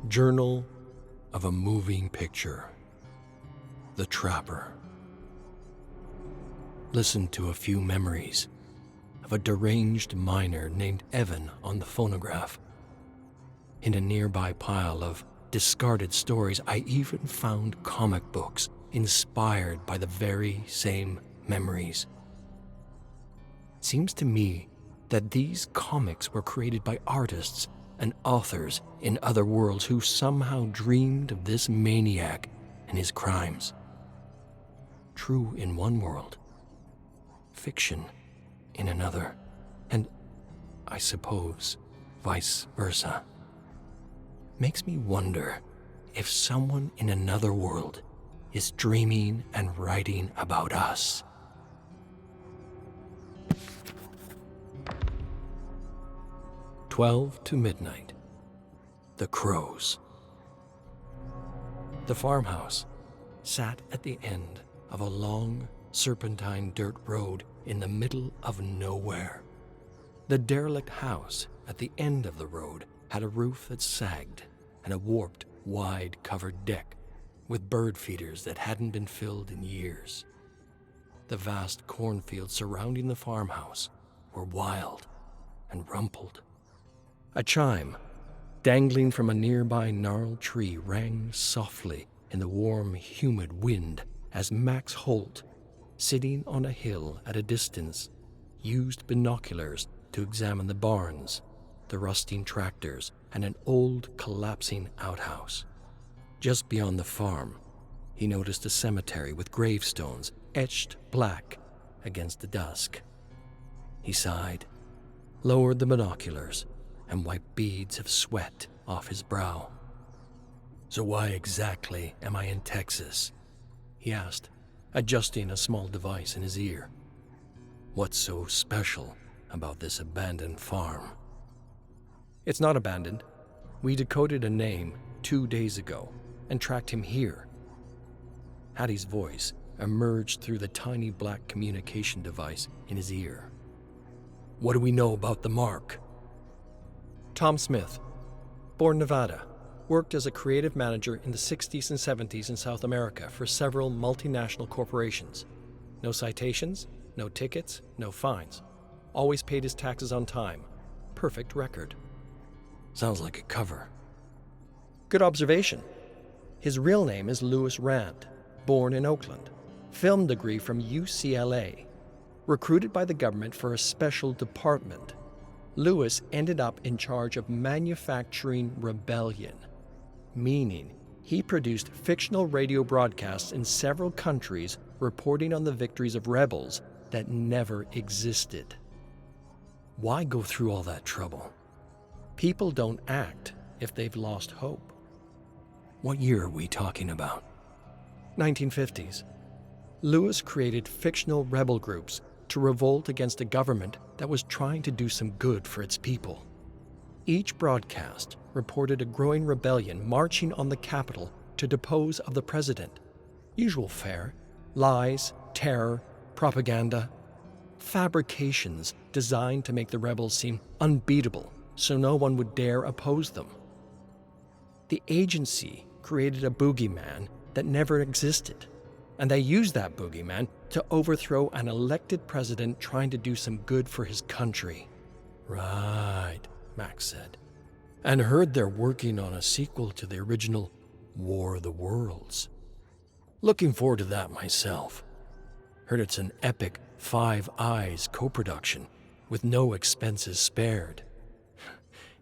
Journal of a Moving Picture. The Trapper. Listened to a few memories of a deranged miner named Evan on the phonograph. In a nearby pile of discarded stories, I even found comic books inspired by the very same memories. It seems to me that these comics were created by artists and authors in other worlds who somehow dreamed of this maniac and his crimes. True in one world, fiction in another, and I suppose vice versa. Makes me wonder if someone in another world is dreaming and writing about us. "12 to midnight. The Crows." The farmhouse sat at the end of a long, serpentine dirt road in the middle of nowhere. The derelict house at the end of the road had a roof that sagged and a warped, wide-covered deck with bird feeders that hadn't been filled in years. The vast cornfields surrounding the farmhouse were wild and rumpled. A chime, dangling from a nearby gnarled tree, rang softly in the warm, humid wind as Max Holt, sitting on a hill at a distance, used binoculars to examine the barns, the rusting tractors, and an old, collapsing outhouse. Just beyond the farm, he noticed a cemetery with gravestones etched black against the dusk. He sighed, lowered the binoculars, and wiped beads of sweat off his brow. "So why exactly am I in Texas?" he asked, adjusting a small device in his ear. "What's so special about this abandoned farm?" "It's not abandoned. We decoded a name 2 days ago and tracked him here." Hattie's voice emerged through the tiny black communication device in his ear. "What do we know about the mark?" "Tom Smith, born Nevada, worked as a creative manager in the 60s and 70s in South America for several multinational corporations. No citations, no tickets, no fines. Always paid his taxes on time. Perfect record." Sounds like a cover. "Good observation. His real name is Louis Rand, born in Oakland. Film degree from UCLA. Recruited by the government for a special department. Louis ended up in charge of manufacturing rebellion, meaning he produced fictional radio broadcasts in several countries reporting on the victories of rebels that never existed." Why go through all that trouble? People don't act if they've lost hope. What year are we talking about? 1950s. Louis created fictional rebel groups to revolt against a government that was trying to do some good for its people. Each broadcast reported a growing rebellion marching on the Capitol to depose of the president. Usual fare: lies, terror, propaganda. Fabrications designed to make the rebels seem unbeatable so no one would dare oppose them. The agency created a boogeyman that never existed, and they used that boogeyman to overthrow an elected president trying to do some good for his country. "Right," Max said, "and heard they're working on a sequel to the original War of the Worlds. Looking forward to that myself. Heard it's an epic Five Eyes co-production with no expenses spared."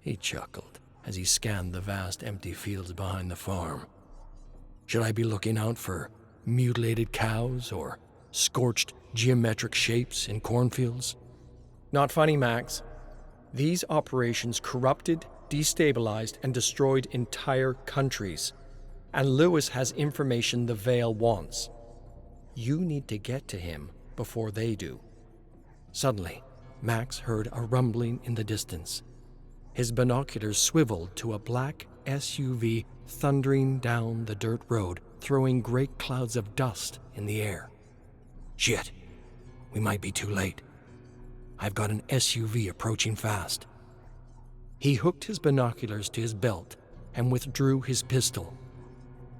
He chuckled as he scanned the vast empty fields behind the farm. "Should I be looking out for mutilated cows or scorched geometric shapes in cornfields?" "Not funny, Max. These operations corrupted, destabilized, and destroyed entire countries. And Louis has information the Veil wants. You need to get to him before they do." Suddenly, Max heard a rumbling in the distance. His binoculars swiveled to a black SUV thundering down the dirt road, throwing great clouds of dust in the air. "Shit, we might be too late. I've got an SUV approaching fast." He hooked his binoculars to his belt and withdrew his pistol.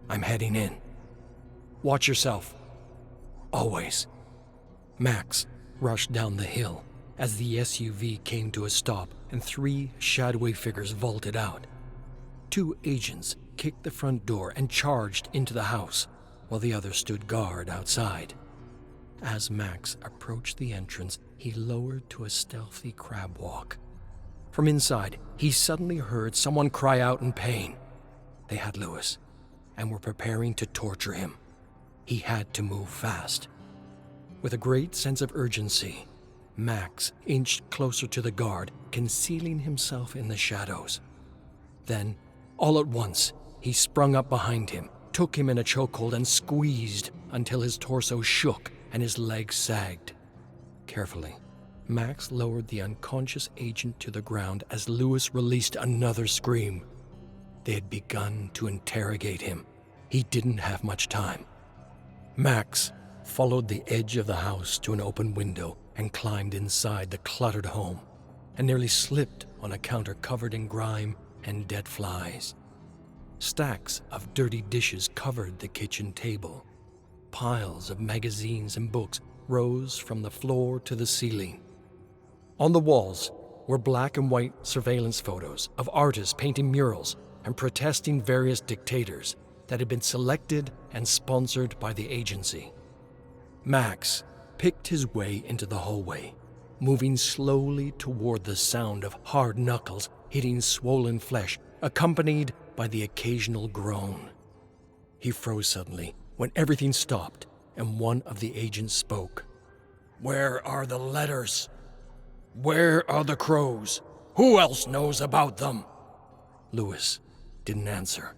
"I'm heading in. Watch yourself. Always." Max rushed down the hill as the SUV came to a stop and 3 shadowy figures vaulted out. 2 agents kicked the front door and charged into the house, while the others stood guard outside. As Max approached the entrance, he lowered to a stealthy crab walk. From inside, he suddenly heard someone cry out in pain. They had Lewis and were preparing to torture him. He had to move fast. With a great sense of urgency, Max inched closer to the guard, concealing himself in the shadows. Then, all at once, he sprung up behind him, took him in a chokehold, and squeezed until his torso shook and his legs sagged. Carefully, Max lowered the unconscious agent to the ground as Lewis released another scream. They had begun to interrogate him. He didn't have much time. Max followed the edge of the house to an open window and climbed inside the cluttered home, and nearly slipped on a counter covered in grime and dead flies. Stacks of dirty dishes covered the kitchen table. Piles of magazines and books rose from the floor to the ceiling. On the walls were black and white surveillance photos of artists painting murals and protesting various dictators that had been selected and sponsored by the agency. Max picked his way into the hallway, moving slowly toward the sound of hard knuckles hitting swollen flesh, accompanied by the occasional groan. He froze suddenly when everything stopped and one of the agents spoke. "Where are the letters? Where are the crows? Who else knows about them?" Lewis didn't answer.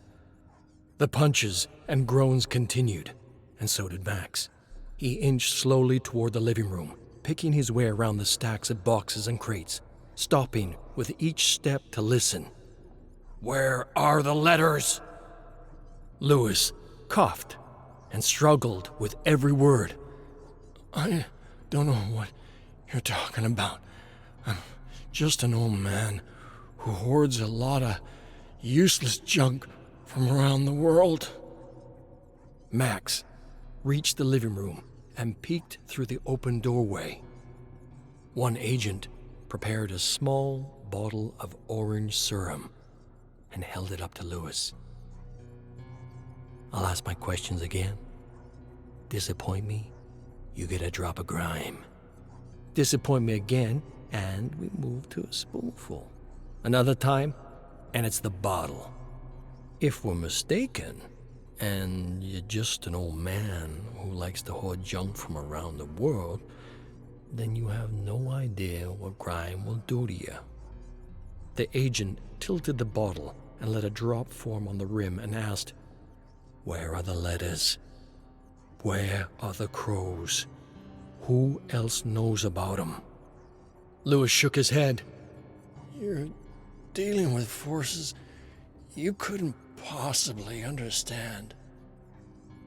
The punches and groans continued, and so did Max. He inched slowly toward the living room, picking his way around the stacks of boxes and crates, stopping with each step to listen. "Where are the letters?" Lewis coughed and struggled with every word. "I don't know what you're talking about. I'm just an old man who hoards a lot of useless junk from around the world." Max reached the living room and peeked through the open doorway. One agent prepared a small bottle of orange serum and held it up to Lewis. "I'll ask my questions again. Disappoint me, you get a drop of grime. Disappoint me again, and we move to a spoonful. Another time, and it's the bottle. If we're mistaken, and you're just an old man who likes to hoard junk from around the world, then you have no idea what grime will do to you." The agent tilted the bottle and let a drop form on the rim and asked, "Where are the letters? Where are the crows? Who else knows about them?" Lewis shook his head. "You're dealing with forces you couldn't possibly understand."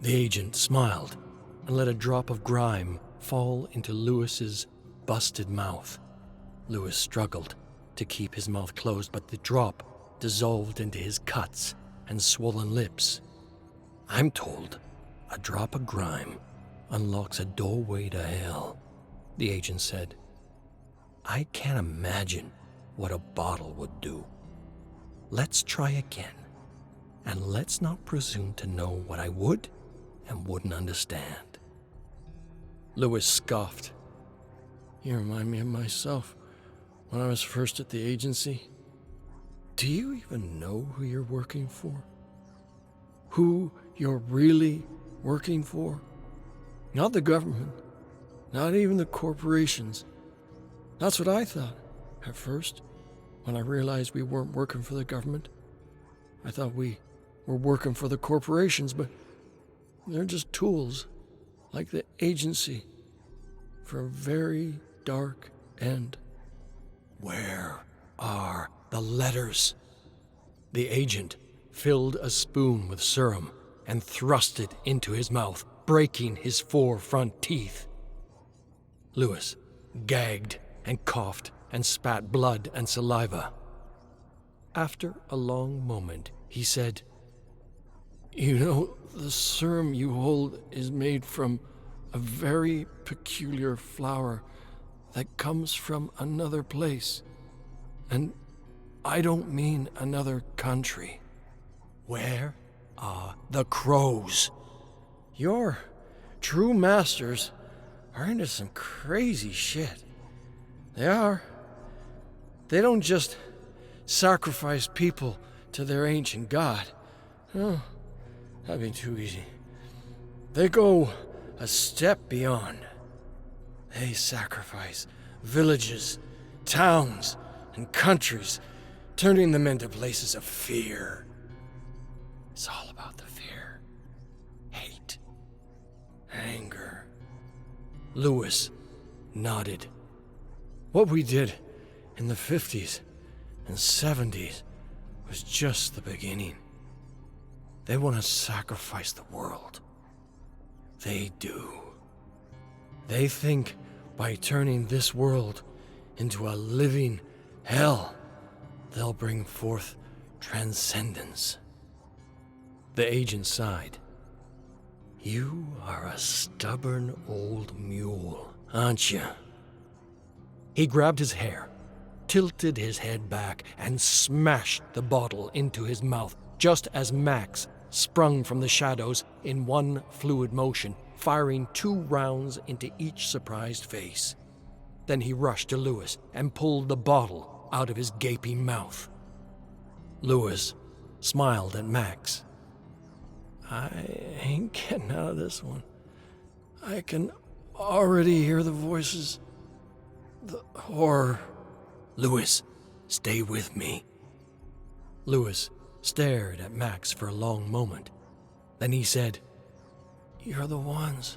The agent smiled and let a drop of grime fall into Lewis's busted mouth. Lewis struggled to keep his mouth closed, but the drop dissolved into his cuts and swollen lips. "I'm told a drop of grime unlocks a doorway to hell," the agent said. "I can't imagine what a bottle would do. Let's try again, and let's not presume to know what I would and wouldn't understand." Lewis scoffed. "You remind me of myself when I was first at the agency. Do you even know who you're working for? Who you're really working for? Not the government, not even the corporations. That's what I thought at first, when I realized we weren't working for the government. I thought we were working for the corporations, but they're just tools, like the agency, for a very dark end." "Where are the letters?" The agent filled a spoon with serum and thrust it into his mouth, breaking his 4 front teeth. Lewis gagged and coughed and spat blood and saliva. After a long moment, He said, "You know, the serum you hold is made from a very peculiar flower that comes from another place. And I don't mean another country. Where are the crows? Your true masters are into some crazy shit. They are. They don't just sacrifice people to their ancient god. Oh, that'd be too easy. They go a step beyond. They sacrifice villages, towns, and countries, turning them into places of fear. It's all about the fear, hate, anger." Lewis nodded. "What we did in the 50s and 70s was just the beginning. They want to sacrifice the world. They do. They think by turning this world into a living hell, they'll bring forth transcendence." The agent sighed. "You are a stubborn old mule, aren't you?" He grabbed his hair, tilted his head back, and smashed the bottle into his mouth just as Max sprung from the shadows in one fluid motion, firing 2 rounds into each surprised face. Then he rushed to Lewis and pulled the bottle out of his gaping mouth. Lewis smiled at Max. "I ain't getting out of this one. I can already hear the voices, the horror." "Lewis, stay with me." Lewis stared at Max for a long moment. Then he said, "You're the ones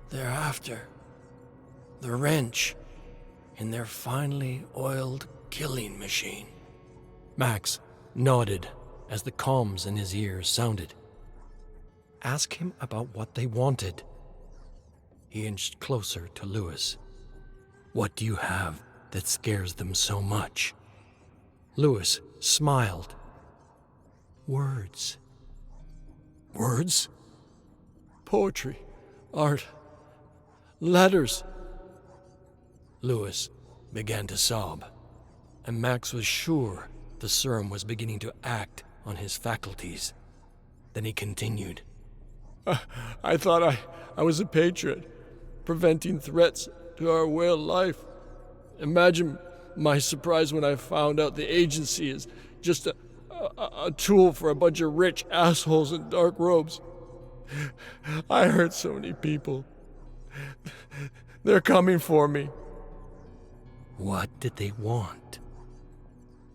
they're after. The wrench in their finely oiled killing machine." Max nodded as the comms in his ears sounded. "Ask him about what they wanted." He inched closer to Lewis. "What do you have that scares them so much?" Lewis smiled. "Words." "Words?" "Poetry, art, letters." Lewis began to sob, and Max was sure the serum was beginning to act on his faculties. Then he continued. I thought I was a patriot, preventing threats to our way of life. Imagine my surprise when I found out the agency is just a tool for a bunch of rich assholes in dark robes. I hurt so many people. They're coming for me." What did they want?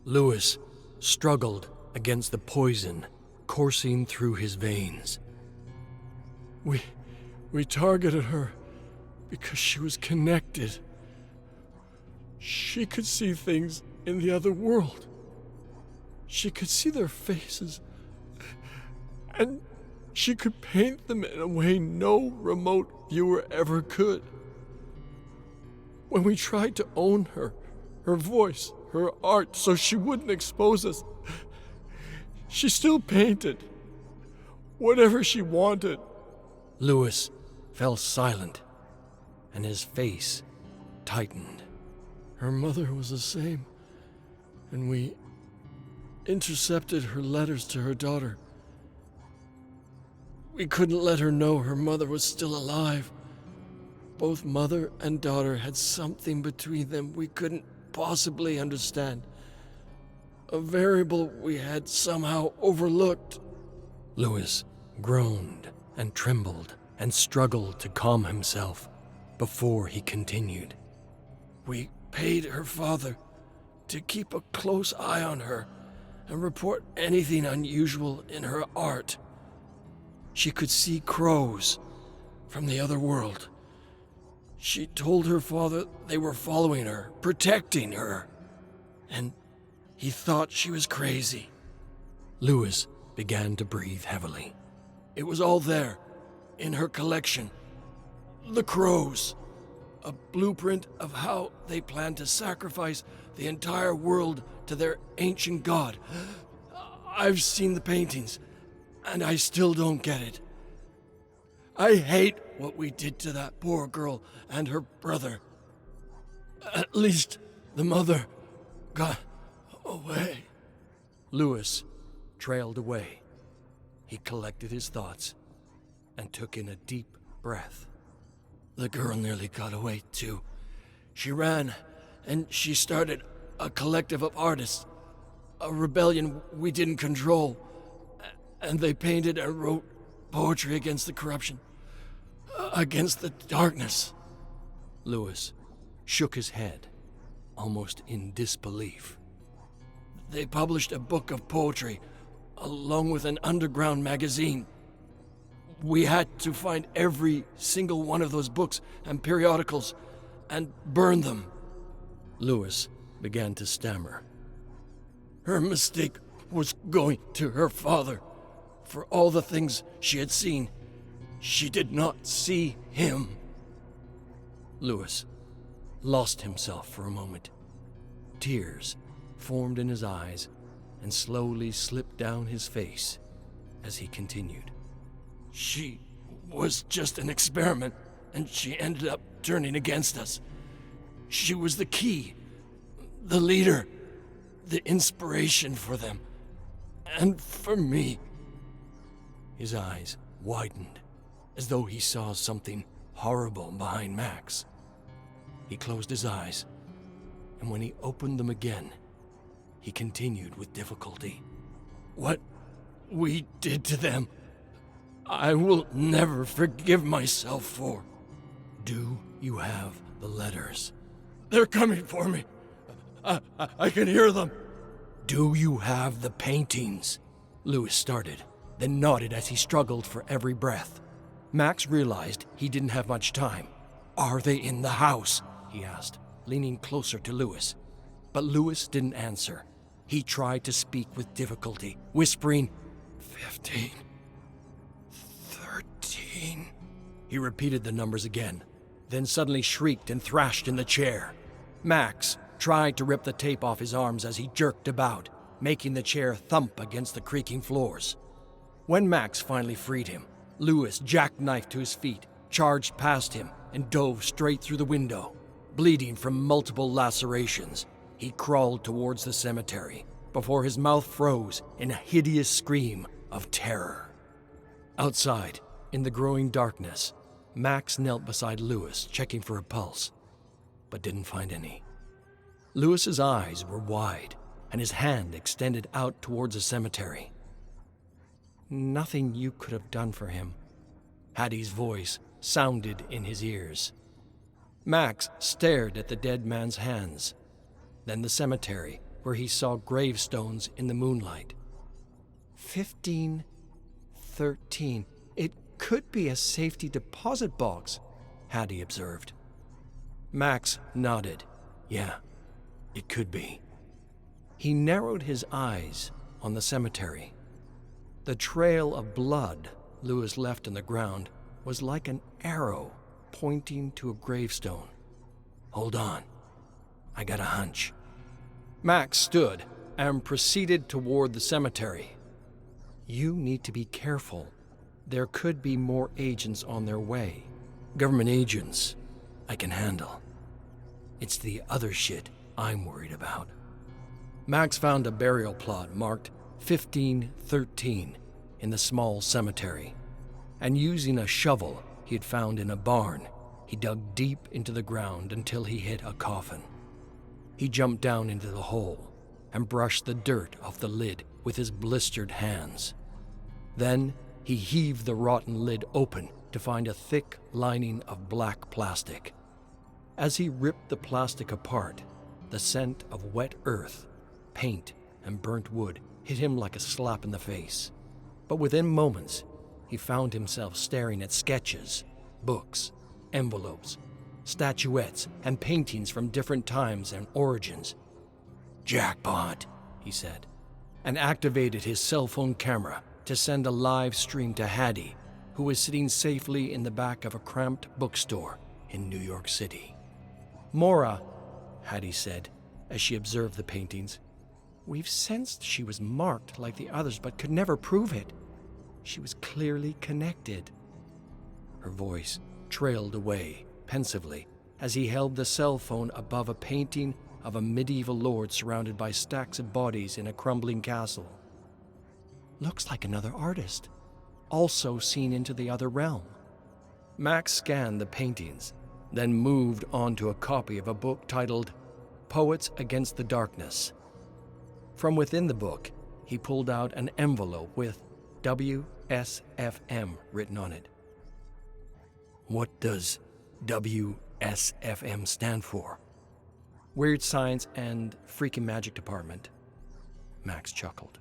Lewis struggled against the poison coursing through his veins. We targeted her because she was connected. She could see things in the other world. She could see their faces, and she could paint them in a way no remote viewer ever could. When we tried to own her voice, her art, so she wouldn't expose us, she still painted whatever she wanted. Lewis fell silent, and his face tightened. Her mother was the same, and we intercepted her letters to her daughter. We couldn't let her know her mother was still alive. Both mother and daughter had something between them we couldn't possibly understand. A variable we had somehow overlooked. Lewis groaned and trembled and struggled to calm himself before he continued. We paid her father to keep a close eye on her and report anything unusual in her art. She could see crows from the other world. She told her father they were following her, protecting her, and he thought she was crazy. Lewis began to breathe heavily. It was all there, in her collection. The crows, a blueprint of how they planned to sacrifice the entire world to their ancient god. I've seen the paintings, and I still don't get it. I hate what we did to that poor girl and her brother. At least the mother got away. Lewis trailed away. He collected his thoughts and took in a deep breath. The girl nearly got away, too. She ran, and she started a collective of artists, a rebellion we didn't control, and they painted and wrote poetry against the corruption, against the darkness. Lewis shook his head, almost in disbelief. They published a book of poetry, along with an underground magazine. We had to find every single one of those books and periodicals and burn them. Lewis began to stammer. Her mistake was going to her father. For all the things she had seen, she did not see him. Lewis lost himself for a moment. Tears formed in his eyes and slowly slipped down his face as he continued. She was just an experiment, and she ended up turning against us. She was the key, the leader, the inspiration for them, and for me. His eyes widened, as though he saw something horrible behind Max. He closed his eyes, and when he opened them again, he continued with difficulty. What we did to them, I will never forgive myself for. Do you have the letters? They're coming for me. I can hear them. Do you have the paintings? Lewis started, then nodded as he struggled for every breath. Max realized he didn't have much time. Are they in the house? He asked, leaning closer to Lewis. But Lewis didn't answer. He tried to speak with difficulty, whispering, 15, 13. He repeated the numbers again, then suddenly shrieked and thrashed in the chair. Max tried to rip the tape off his arms as he jerked about, making the chair thump against the creaking floors. When Max finally freed him, Lewis jackknifed to his feet, charged past him, and dove straight through the window. Bleeding from multiple lacerations, he crawled towards the cemetery before his mouth froze in a hideous scream of terror. Outside, in the growing darkness, Max knelt beside Lewis, checking for a pulse, but didn't find any. Lewis's eyes were wide, and his hand extended out towards the cemetery. Nothing you could have done for him. Hattie's voice sounded in his ears. Max stared at the dead man's hands, then the cemetery, where he saw gravestones in the moonlight. 15, 13. It could be a safety deposit box, Hattie observed. Max nodded. Yeah, it could be. He narrowed his eyes on the cemetery. The trail of blood Lewis left in the ground was like an arrow pointing to a gravestone. Hold on, I got a hunch. Max stood and proceeded toward the cemetery. You need to be careful. There could be more agents on their way. Government agents I can handle. It's the other shit I'm worried about. Max found a burial plot marked 1513 in the small cemetery, and using a shovel he had found in a barn, he dug deep into the ground until he hit a coffin. He jumped down into the hole and brushed the dirt off the lid with his blistered hands. Then he heaved the rotten lid open to find a thick lining of black plastic. As he ripped the plastic apart, the scent of wet earth, paint, and burnt wood hit him like a slap in the face. But within moments, he found himself staring at sketches, books, envelopes, statuettes, and paintings from different times and origins. Jackpot, he said, and activated his cell phone camera to send a live stream to Hattie, who was sitting safely in the back of a cramped bookstore in New York City. Mora, Hattie said, as she observed the paintings, We've sensed she was marked like the others, but could never prove it. She was clearly connected." Her voice trailed away pensively as he held the cell phone above a painting of a medieval lord surrounded by stacks of bodies in a crumbling castle. "Looks like another artist, also seen into the other realm." Max scanned the paintings, then moved on to a copy of a book titled Poets Against the Darkness. From within the book, he pulled out an envelope with WSFM written on it. "What does WSFM stand for?" "Weird Science and Freaky Magic Department." Max chuckled.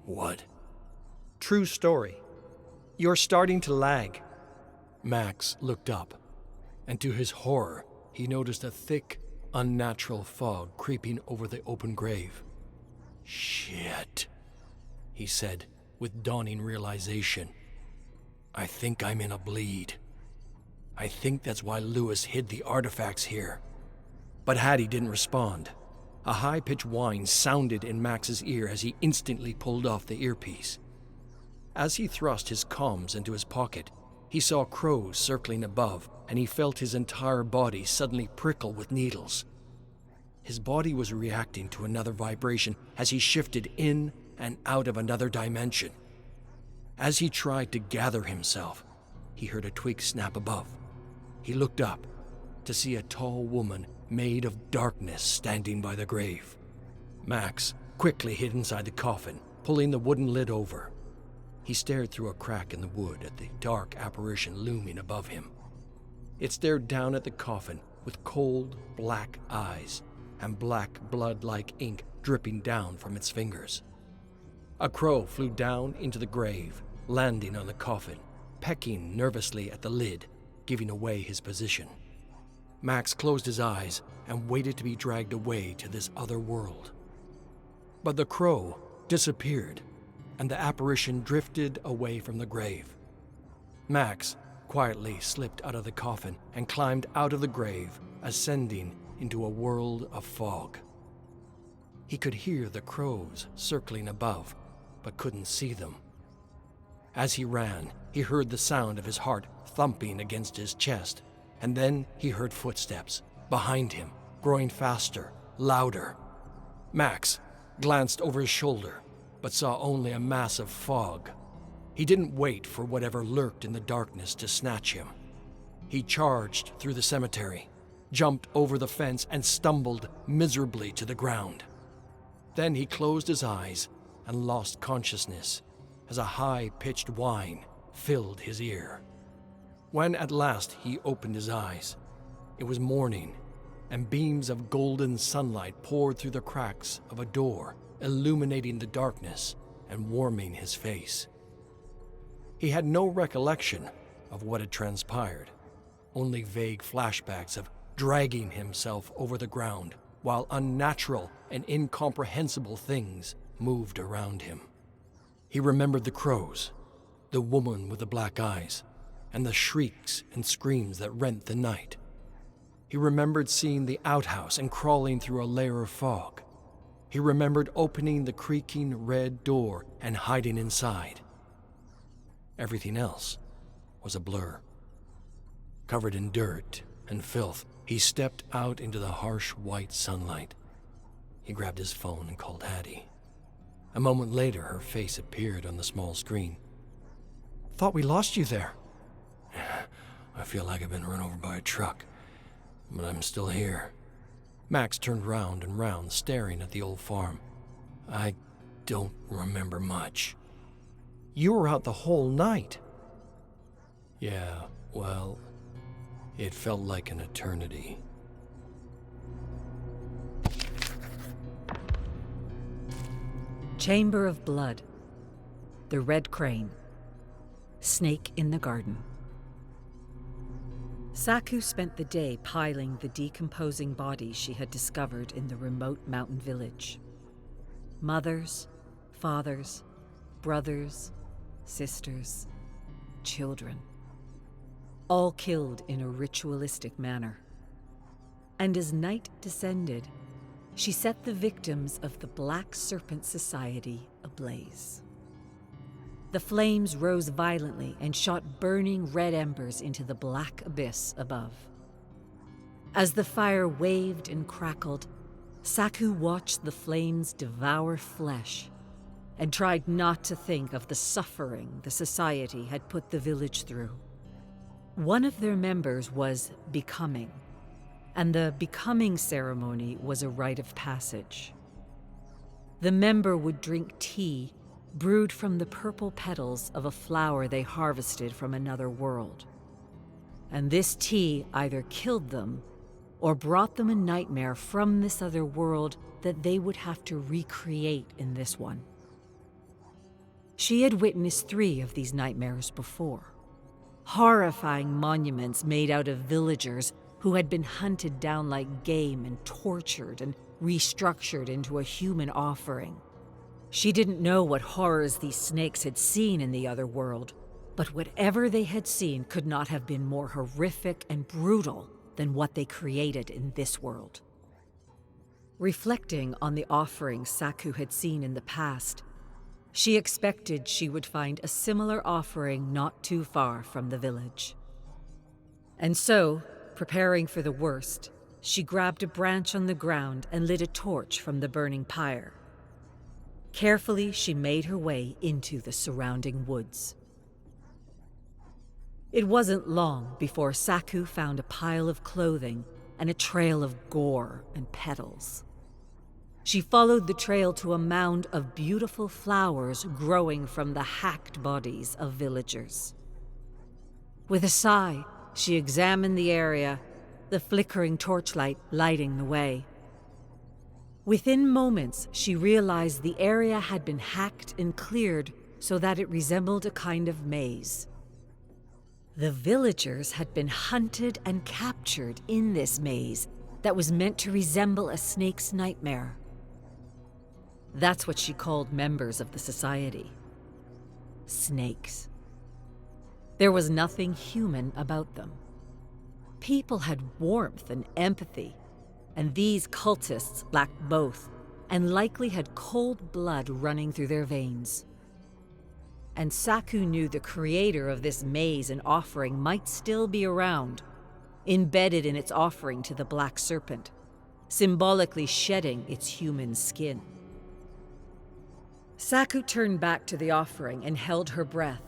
"What?" "True story. You're starting to lag." Max looked up, and to his horror, he noticed a thick, unnatural fog creeping over the open grave. "Shit," he said with dawning realization. "I think I'm in a bleed. I think that's why Lewis hid the artifacts here." But Hattie didn't respond. A high-pitched whine sounded in Max's ear as he instantly pulled off the earpiece. As he thrust his comms into his pocket, he saw crows circling above, and he felt his entire body suddenly prickle with needles. His body was reacting to another vibration as he shifted in and out of another dimension. As he tried to gather himself, he heard a twig snap above. He looked up to see a tall woman made of darkness standing by the grave. Max quickly hid inside the coffin, pulling the wooden lid over. He stared through a crack in the wood at the dark apparition looming above him. It stared down at the coffin with cold, black eyes and black blood-like ink dripping down from its fingers. A crow flew down into the grave, landing on the coffin, pecking nervously at the lid, giving away his position. Max closed his eyes and waited to be dragged away to this other world. But the crow disappeared, and the apparition drifted away from the grave. Max quietly slipped out of the coffin and climbed out of the grave, ascending into a world of fog. He could hear the crows circling above, but couldn't see them. As he ran, he heard the sound of his heart thumping against his chest, and then he heard footsteps behind him, growing faster, louder. Max glanced over his shoulder, but saw only a mass of fog. He didn't wait for whatever lurked in the darkness to snatch him. He charged through the cemetery, jumped over the fence, and stumbled miserably to the ground. Then he closed his eyes and lost consciousness as a high-pitched whine filled his ear. When at last he opened his eyes, it was morning, and beams of golden sunlight poured through the cracks of a door, illuminating the darkness and warming his face. He had no recollection of what had transpired, only vague flashbacks of dragging himself over the ground while unnatural and incomprehensible things moved around him. He remembered the crows, the woman with the black eyes, and the shrieks and screams that rent the night. He remembered seeing the outhouse and crawling through a layer of fog. He remembered opening the creaking red door and hiding inside. Everything else was a blur. Covered in dirt and filth, he stepped out into the harsh white sunlight. He grabbed his phone and called Hattie. A moment later, her face appeared on the small screen. "Thought we lost you there." "I feel like I've been run over by a truck, but I'm still here." Max turned round and round, staring at the old farm. "I don't remember much." "You were out the whole night." "Yeah, well, it felt like an eternity." Chamber of Blood. The Red Crane. Snake in the Garden. Saku spent the day piling the decomposing bodies she had discovered in the remote mountain village. Mothers, fathers, brothers, sisters, children. All killed in a ritualistic manner. And as night descended, she set the victims of the Black Serpent Society ablaze. The flames rose violently and shot burning red embers into the black abyss above. As the fire waved and crackled, Saku watched the flames devour flesh and tried not to think of the suffering the society had put the village through. One of their members was becoming, and the becoming ceremony was a rite of passage. The member would drink tea brewed from the purple petals of a flower they harvested from another world. And this tea either killed them or brought them a nightmare from this other world that they would have to recreate in this one. She had witnessed 3 of these nightmares before. Horrifying monuments made out of villagers who had been hunted down like game and tortured and restructured into a human offering. She didn't know what horrors these snakes had seen in the other world, but whatever they had seen could not have been more horrific and brutal than what they created in this world. Reflecting on the offerings Saku had seen in the past, she expected she would find a similar offering not too far from the village. And so, preparing for the worst, she grabbed a branch on the ground and lit a torch from the burning pyre. Carefully, she made her way into the surrounding woods. It wasn't long before Saku found a pile of clothing and a trail of gore and petals. She followed the trail to a mound of beautiful flowers growing from the hacked bodies of villagers. With a sigh, she examined the area, the flickering torchlight lighting the way. Within moments, she realized the area had been hacked and cleared so that it resembled a kind of maze. The villagers had been hunted and captured in this maze that was meant to resemble a snake's nightmare. That's what she called members of the society. Snakes. There was nothing human about them. People had warmth and empathy, and these cultists lacked both, and likely had cold blood running through their veins. And Saku knew the creator of this maze and offering might still be around, embedded in its offering to the Black Serpent, symbolically shedding its human skin. Saku turned back to the offering and held her breath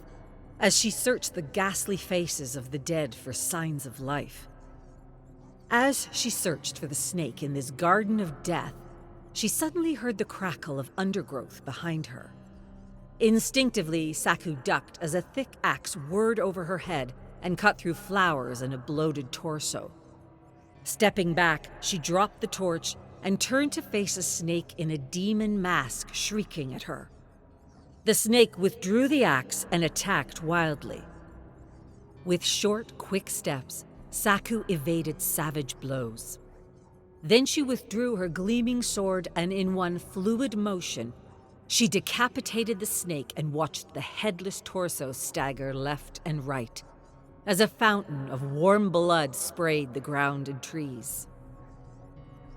as she searched the ghastly faces of the dead for signs of life. As she searched for the snake in this garden of death, she suddenly heard the crackle of undergrowth behind her. Instinctively, Saku ducked as a thick axe whirred over her head and cut through flowers and a bloated torso. Stepping back, she dropped the torch and turned to face a snake in a demon mask shrieking at her. The snake withdrew the axe and attacked wildly. With short, quick steps, Saku evaded savage blows. Then she withdrew her gleaming sword, and in one fluid motion, she decapitated the snake and watched the headless torso stagger left and right, as a fountain of warm blood sprayed the ground and trees.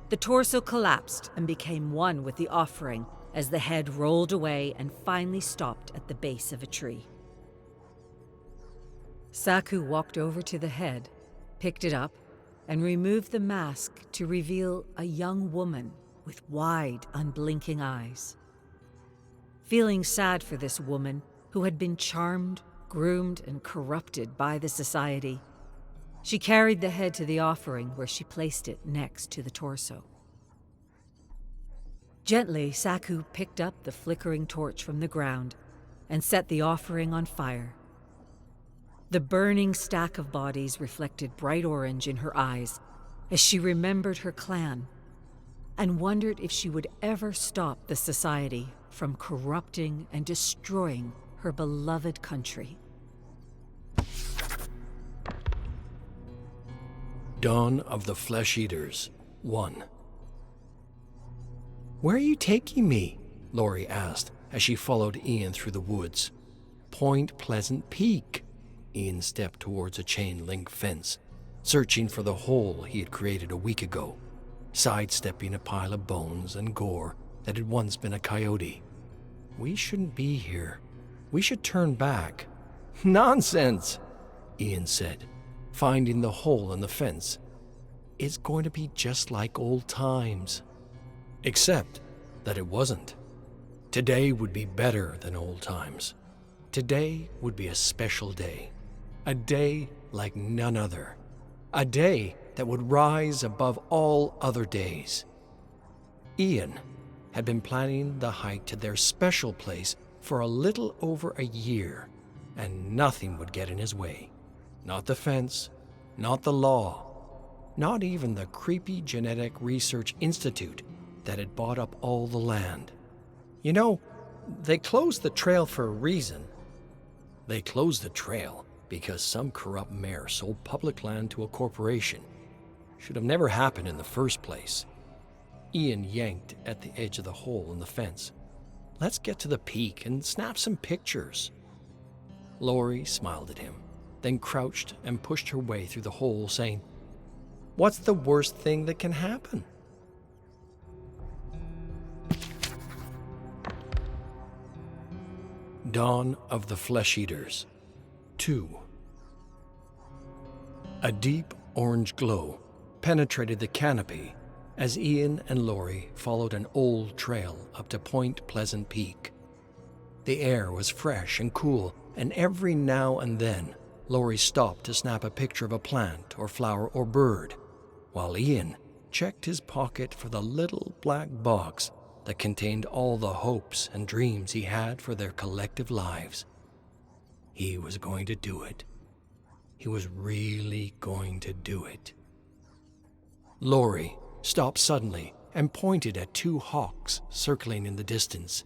The torso collapsed and became one with the offering as the head rolled away and finally stopped at the base of a tree. Saku walked over to the head, picked it up, and removed the mask to reveal a young woman with wide, unblinking eyes. Feeling sad for this woman who had been charmed, groomed, and corrupted by the society, she carried the head to the offering where she placed it next to the torso. Gently, Saku picked up the flickering torch from the ground and set the offering on fire. The burning stack of bodies reflected bright orange in her eyes as she remembered her clan and wondered if she would ever stop the society from corrupting and destroying her beloved country. Dawn of the Flesh Eaters, 1. "Where are you taking me?" Laurie asked as she followed Ian through the woods. "Point Pleasant Peak." Ian stepped towards a chain-link fence, searching for the hole he had created a week ago. sidestepping a pile of bones and gore that had once been a coyote. "We shouldn't be here. We should turn back." "Nonsense," Ian said, finding the hole in the fence. "It's going to be just like old times." Except that it wasn't. Today would be better than old times. Today would be a special day. A day like none other. A day that would rise above all other days. Ian had been planning the hike to their special place for a little over a year, and nothing would get in his way. Not the fence, not the law, not even the creepy Genetic Research Institute that had bought up all the land. You know, they closed the trail for a reason. They closed the trail because some corrupt mayor sold public land to a corporation. Should have never happened in the first place. Ian yanked at the edge of the hole in the fence. "Let's get to the peak and snap some pictures." Lori smiled at him, then crouched and pushed her way through the hole, saying, "What's the worst thing that can happen?" Dawn of the Flesh Eaters 2. A deep orange glow penetrated the canopy as Ian and Lori followed an old trail up to Point Pleasant Peak. The air was fresh and cool, and every now and then Lori stopped to snap a picture of a plant or flower or bird, while Ian checked his pocket for the little black box that contained all the hopes and dreams he had for their collective lives. He was going to do it. He was really going to do it. Lori stopped suddenly and pointed at two hawks circling in the distance.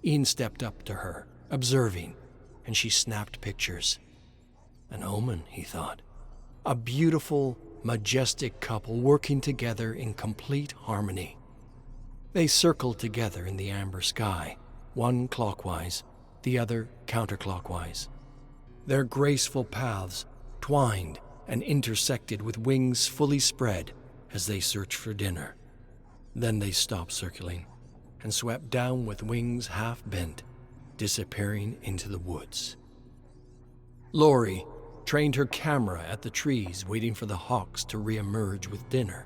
Ian stepped up to her, observing, and she snapped pictures. An omen, he thought. A beautiful, majestic couple working together in complete harmony. They circled together in the amber sky, one clockwise, the other counterclockwise. Their graceful paths twined and intersected with wings fully spread as they searched for dinner. Then they stopped circling and swept down with wings half bent, disappearing into the woods. Lori trained her camera at the trees, waiting for the hawks to re-emerge with dinner.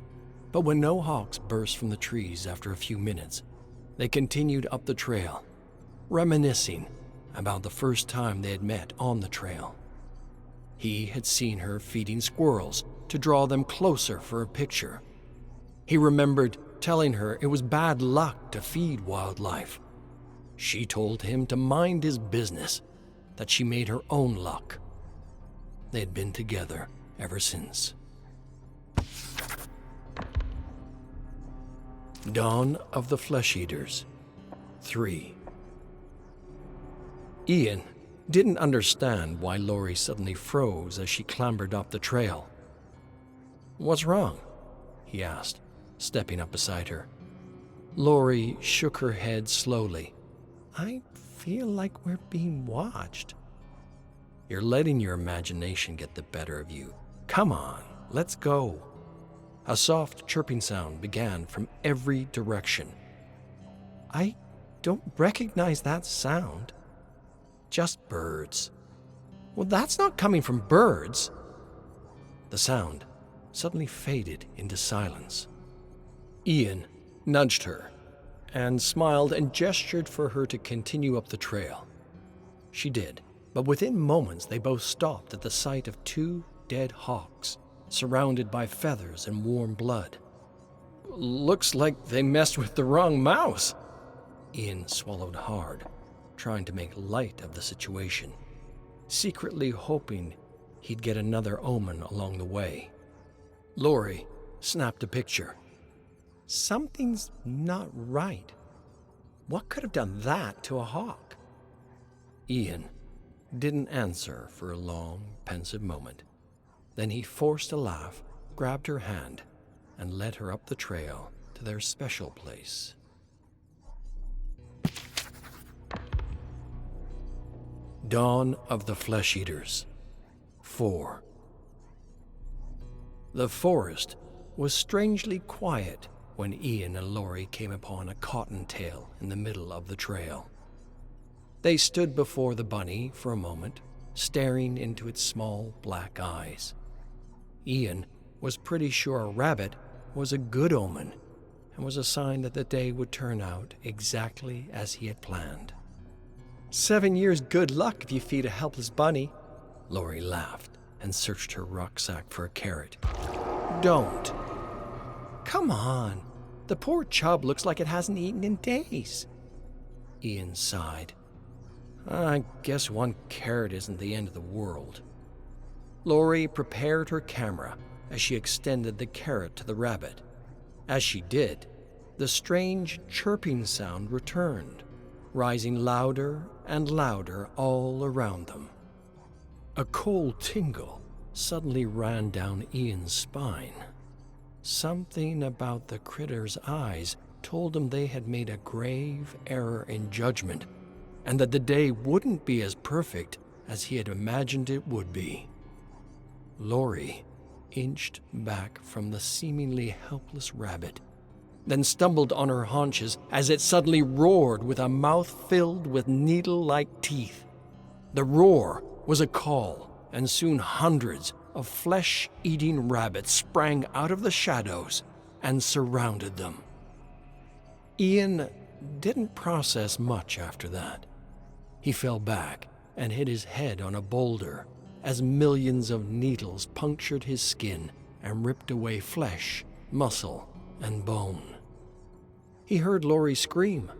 But when no hawks burst from the trees after a few minutes, they continued up the trail, reminiscing about the first time they had met on the trail. He had seen her feeding squirrels to draw them closer for a picture. He remembered telling her it was bad luck to feed wildlife. She told him to mind his business, that she made her own luck. They had been together ever since. Dawn of the Flesh Eaters 3. Ian didn't understand why Lori suddenly froze as she clambered up the trail. "What's wrong?" he asked, stepping up beside her. Lori shook her head slowly. "I feel like we're being watched." "You're letting your imagination get the better of you. Come on, let's go." A soft chirping sound began from every direction. "I don't recognize that sound." "Just birds." "Well, that's not coming from birds." The sound suddenly faded into silence. Ian nudged her and smiled and gestured for her to continue up the trail. She did, but within moments they both stopped at the sight of two dead hawks, surrounded by feathers and warm blood. "Looks like they messed with the wrong mouse." Ian swallowed hard, trying to make light of the situation, secretly hoping he'd get another omen along the way. Lori snapped a picture. "Something's not right. What could have done that to a hawk?" Ian didn't answer for a long, pensive moment. Then he forced a laugh, grabbed her hand, and led her up the trail to their special place. Dawn of the Flesh Eaters 4. The forest was strangely quiet when Ian and Laurie came upon a cottontail in the middle of the trail. They stood before the bunny for a moment, staring into its small black eyes. Ian was pretty sure a rabbit was a good omen and was a sign that the day would turn out exactly as he had planned. 7 years good luck if you feed a helpless bunny. Laurie laughed and searched her rucksack for a carrot. Don't. Come on. The poor chub looks like it hasn't eaten in days. Ian sighed. I guess one carrot isn't the end of the world. Laurie prepared her camera as she extended the carrot to the rabbit. As she did, the strange chirping sound returned, rising louder and louder all around them. A cold tingle suddenly ran down Ian's spine. Something about the critter's eyes told him they had made a grave error in judgment, and that the day wouldn't be as perfect as he had imagined it would be. Laurie inched back from the seemingly helpless rabbit, then stumbled on her haunches as it suddenly roared with a mouth filled with needle-like teeth. The roar was a call, and soon hundreds of flesh-eating rabbits sprang out of the shadows and surrounded them. Ian didn't process much after that. He fell back and hit his head on a boulder as millions of needles punctured his skin and ripped away flesh, muscle, and bone. He heard Laurie scream,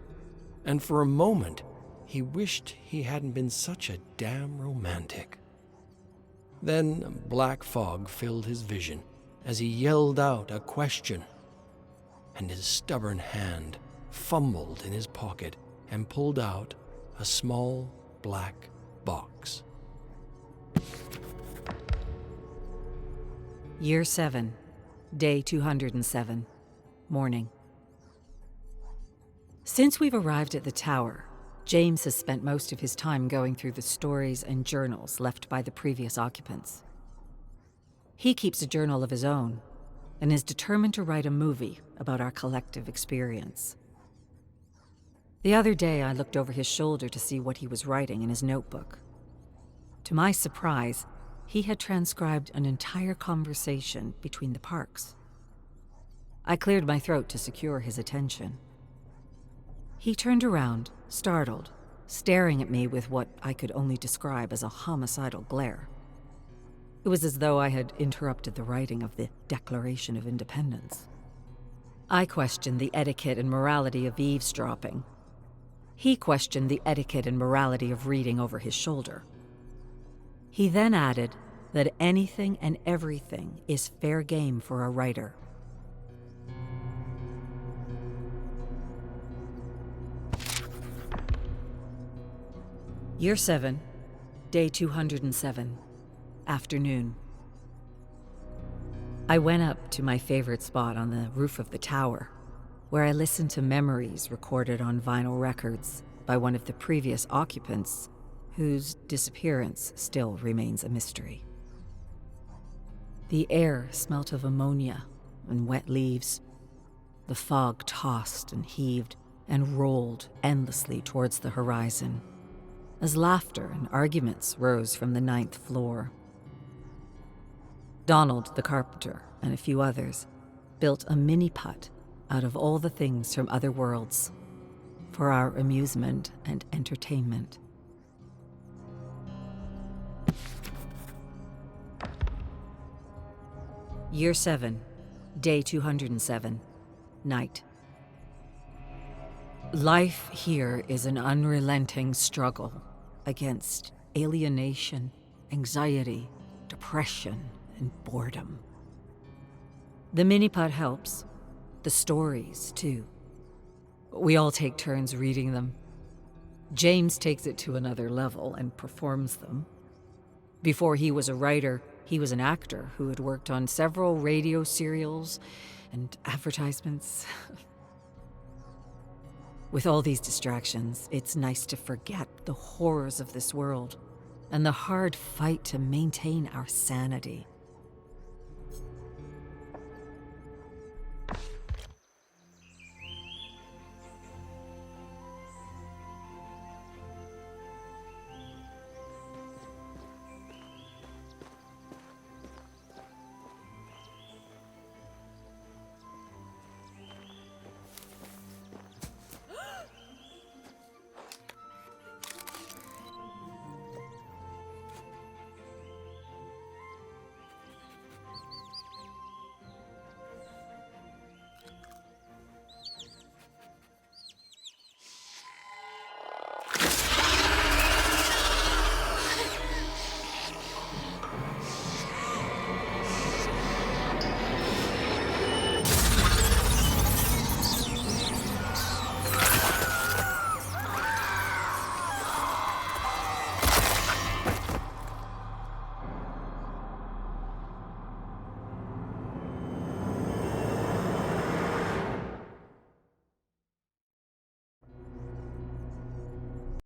and for a moment he wished he hadn't been such a damn romantic. Then black fog filled his vision as he yelled out a question, and his stubborn hand fumbled in his pocket and pulled out a small black box. Year 7, Day 207, Morning. Since we've arrived at the tower, James has spent most of his time going through the stories and journals left by the previous occupants. He keeps a journal of his own and is determined to write a movie about our collective experience. The other day, I looked over his shoulder to see what he was writing in his notebook. To my surprise, he had transcribed an entire conversation between the parks. I cleared my throat to secure his attention. He turned around, startled, staring at me with what I could only describe as a homicidal glare. It was as though I had interrupted the writing of the Declaration of Independence. I questioned the etiquette and morality of eavesdropping. He questioned the etiquette and morality of reading over his shoulder. He then added that anything and everything is fair game for a writer. Year 7, Day 207, Afternoon. I went up to my favorite spot on the roof of the tower, where I listened to memories recorded on vinyl records by one of the previous occupants, whose disappearance still remains a mystery. The air smelt of ammonia and wet leaves. The fog tossed and heaved and rolled endlessly towards the horizon, as laughter and arguments rose from the 9th floor. Donald, the carpenter, and a few others built a mini-putt out of all the things from other worlds for our amusement and entertainment. Year 7, Day 207, Night. Life here is an unrelenting struggle against alienation, anxiety, depression, and boredom. The mini-putt helps. The stories, too. We all take turns reading them. James takes it to another level and performs them. Before he was a writer, he was an actor who had worked on several radio serials and advertisements. With all these distractions, it's nice to forget the horrors of this world and the hard fight to maintain our sanity.